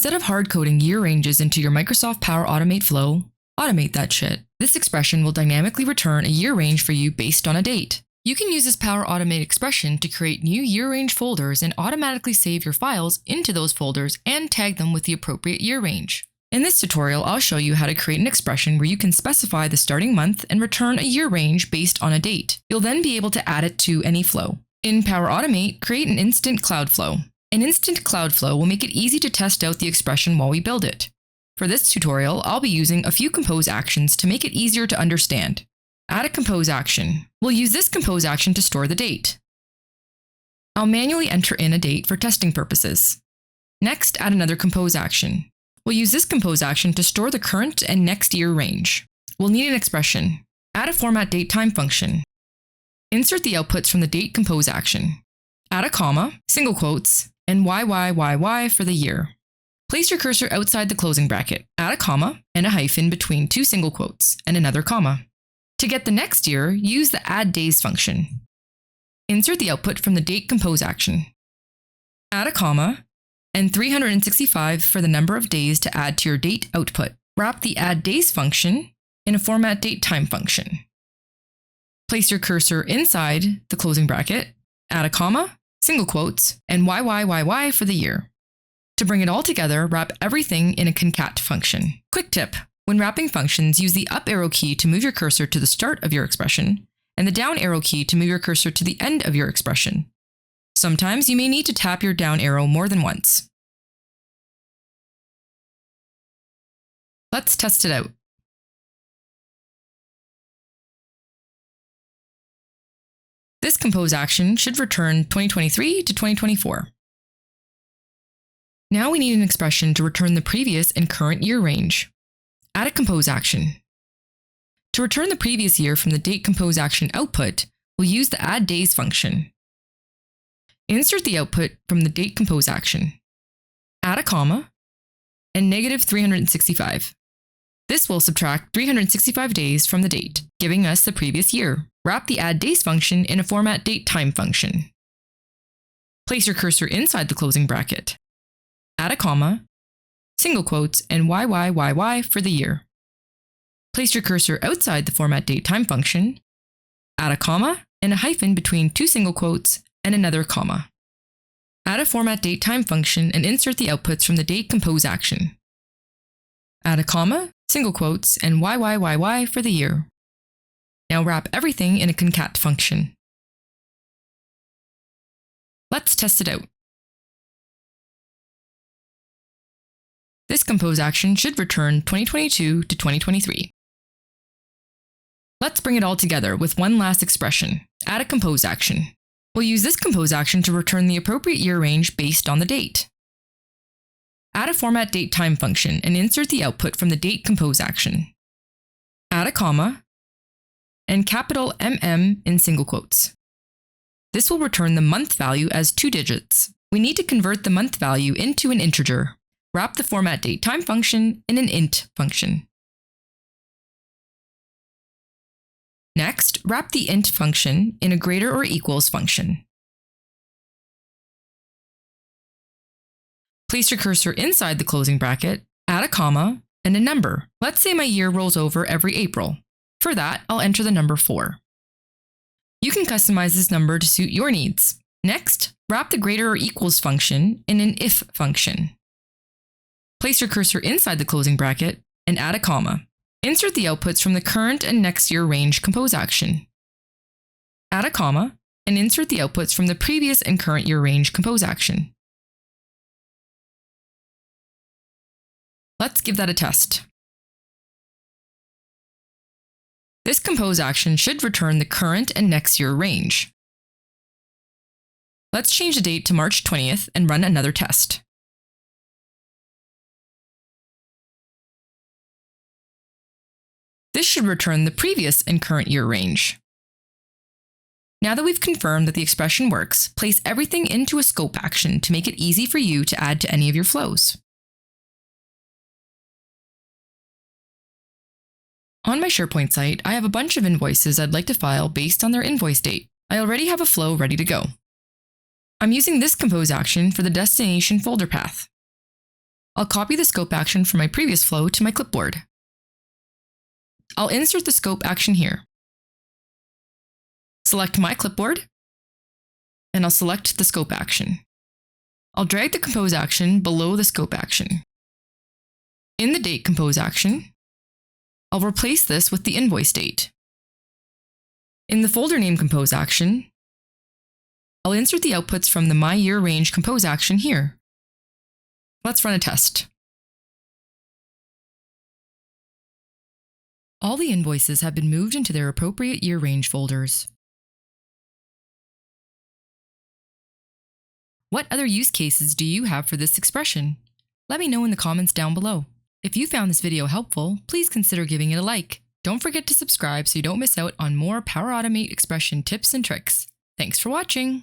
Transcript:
Instead of hard-coding year ranges into your Microsoft Power Automate flow, automate that shit. This expression will dynamically return a year range for you based on a date. You can use this Power Automate expression to create new year range folders and automatically save your files into those folders and tag them with the appropriate year range. In this tutorial, I'll show you how to create an expression where you can specify the starting month and return a year range based on a date. You'll then be able to add it to any flow. In Power Automate, create an instant cloud flow. An instant cloud flow will make it easy to test out the expression while we build it. For this tutorial, I'll be using a few compose actions to make it easier to understand. Add a compose action. We'll use this compose action to store the date. I'll manually enter in a date for testing purposes. Next, add another compose action. We'll use this compose action to store the current and next year range. We'll need an expression. Add a format date time function. Insert the outputs from the date compose action. Add a comma, single quotes, and YYYY for the year. Place your cursor outside the closing bracket. Add a comma and a hyphen between two single quotes and another comma. To get the next year, use the add days function. Insert the output from the date compose action. Add a comma and 365 for the number of days to add to your date output. Wrap the add days function in a format date time function. Place your cursor inside the closing bracket, add a comma, single quotes, and YYYY for the year. To bring it all together, wrap everything in a concat function. Quick tip: when wrapping functions, use the up arrow key to move your cursor to the start of your expression, and the down arrow key to move your cursor to the end of your expression. Sometimes you may need to tap your down arrow more than once. Let's test it out. This compose action should return 2023 to 2024. Now we need an expression to return the previous and current year range. Add a compose action. To return the previous year from the date compose action output, we'll use the add days function. Insert the output from the date compose action. Add a comma and negative 365. This will subtract 365 days from the date, giving us the previous year. Wrap the add days function in a format date time function. Place your cursor inside the closing bracket. Add a comma, single quotes, and YYYY for the year. Place your cursor outside the format date time function. Add a comma and a hyphen between two single quotes and another comma. Add a format date time function and insert the outputs from the date compose action. Add a comma, single quotes, and YYYY for the year. Now wrap everything in a concat function. Let's test it out. This compose action should return 2022 to 2023. Let's bring it all together with one last expression. Add a compose action. We'll use this compose action to return the appropriate year range based on the date. Add a format date time function and insert the output from the date compose action. Add a comma and capital MM in single quotes. This will return the month value as 2 digits. We need to convert the month value into an integer. Wrap the format date time function in an int function. Next, wrap the int function in a greaterOrEquals function. Place your cursor inside the closing bracket, add a comma, and a number. Let's say my year rolls over every April. For that, I'll enter the number 4. You can customize this number to suit your needs. Next, wrap the greaterOrEquals function in an if function. Place your cursor inside the closing bracket and add a comma. Insert the outputs from the current and next year range compose action. Add a comma and insert the outputs from the previous and current year range compose action. Let's give that a test. This compose action should return the current and next year range. Let's change the date to March 20th and run another test. This should return the previous and current year range. Now that we've confirmed that the expression works, place everything into a scope action to make it easy for you to add to any of your flows. On my SharePoint site, I have a bunch of invoices I'd like to file based on their invoice date. I already have a flow ready to go. I'm using this compose action for the destination folder path. I'll copy the scope action from my previous flow to my clipboard. I'll insert the scope action here. Select my clipboard, and I'll select the scope action. I'll drag the compose action below the scope action. In the date compose action, I'll replace this with the invoice date. In the folder name compose action, I'll insert the outputs from the My Year Range compose action here. Let's run a test. All the invoices have been moved into their appropriate year range folders. What other use cases do you have for this expression? Let me know in the comments down below. If you found this video helpful, please consider giving it a like. Don't forget to subscribe so you don't miss out on more Power Automate expression tips and tricks. Thanks for watching!